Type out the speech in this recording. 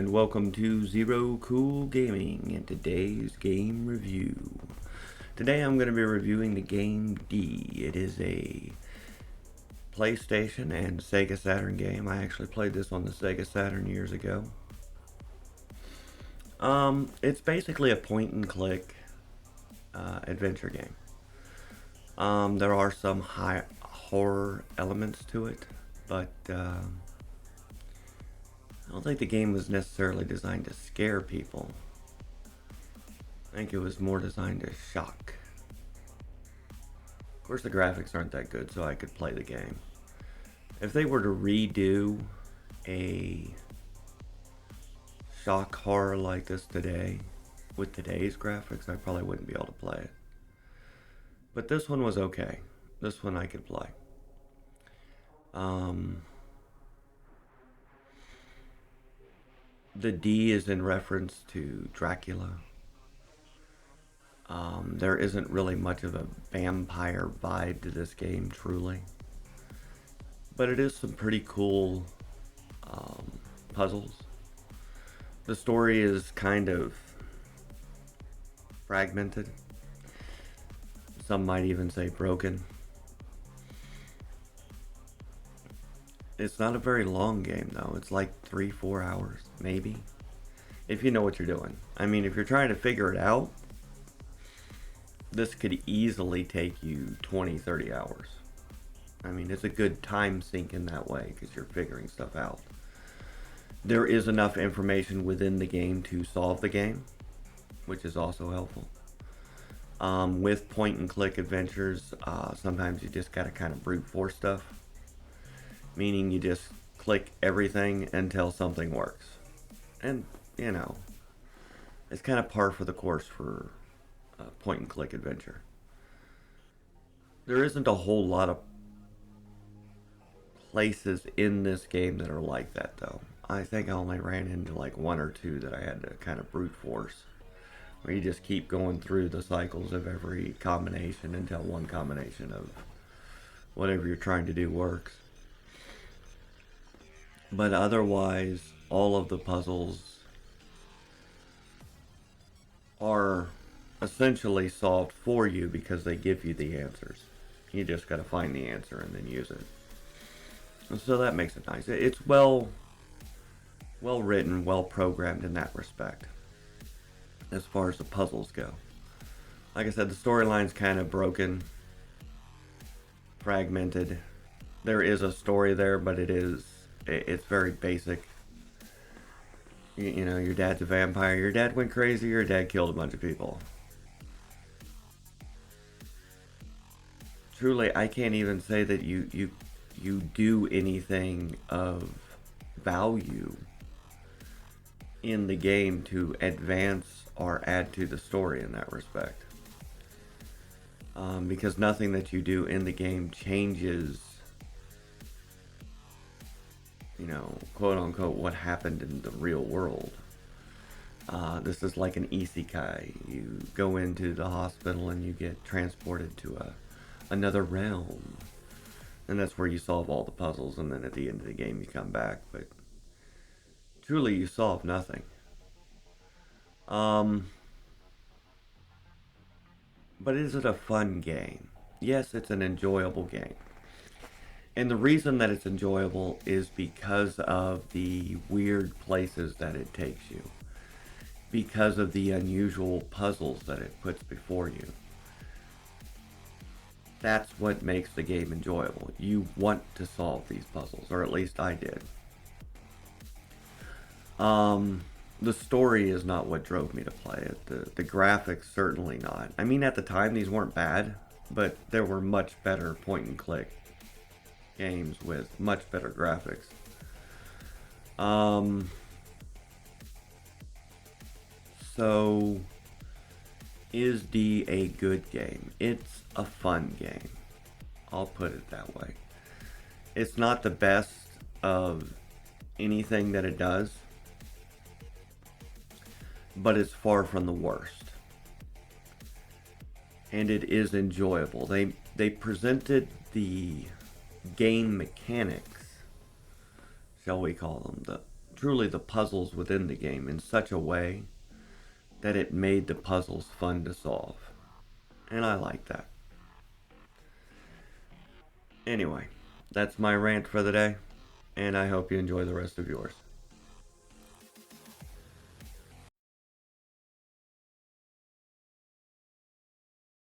and welcome to Zero Cool Gaming and today's game review. Today I'm going to be reviewing the game D. It is a PlayStation and Sega Saturn game. I actually played this on the Sega Saturn years ago. It's basically a point and click adventure game. There are some high horror elements to it, but I don't think the game was necessarily designed to scare people. I think it was more designed to shock. Of course, the graphics aren't that good, so I could play the game. If they were to redo a shock horror like this today, with today's graphics, I probably wouldn't be able to play it. But this one was okay. This one I could play. The D is in reference to Dracula. There isn't really much of a vampire vibe to this game, truly. But it is some pretty cool puzzles. The story is kind of fragmented. Some might even say broken. It's not a very long game though. It's like 3-4 hours, maybe. If you know what you're doing. I mean, if you're trying to figure it out, this could easily take you 20-30 hours. I mean, it's a good time sink in that way because you're figuring stuff out. There is enough information within the game to solve the game, which is also helpful. With point and click adventures, sometimes you just gotta kind of brute force stuff. Meaning you just click everything until something works. And, you know, it's kind of par for the course for point and click adventure. There isn't a whole lot of places in this game that are like that though. I think I only ran into like one or two that I had to kind of brute force. Where you just keep going through the cycles of every combination until one combination of whatever you're trying to do works. But otherwise, all of the puzzles are essentially solved for you because they give you the answers. You just gotta find the answer and then use it. And so that makes it nice. It's well written, well programmed in that respect. As far as the puzzles go. Like I said, the storyline's kind of broken, fragmented. There is a story there, but it's very basic. You know, your dad's a vampire, your dad went crazy, your dad killed a bunch of people. Truly, I can't even say that you do anything of value in the game to advance or add to the story in that respect. Because nothing that you do in the game changes, you know, quote unquote, what happened in the real world. This is like an isekai. You go into the hospital and you get transported to another realm. And that's where you solve all the puzzles, and then at the end of the game you come back. But truly, you solve nothing. But is it a fun game? Yes, it's an enjoyable game. And the reason that it's enjoyable is because of the weird places that it takes you. Because of the unusual puzzles that it puts before you. That's what makes the game enjoyable. You want to solve these puzzles, or at least I did. The story is not what drove me to play it. The graphics, certainly not. I mean, at the time, these weren't bad, but there were much better point and click games with much better graphics. So, is D a good game? It's a fun game. I'll put it that way. It's not the best of anything that it does, but it's far from the worst. And it is enjoyable. They presented the game mechanics, shall we call them, truly the puzzles within the game in such a way that it made the puzzles fun to solve. And I like that. Anyway, that's my rant for the day, and I hope you enjoy the rest of yours.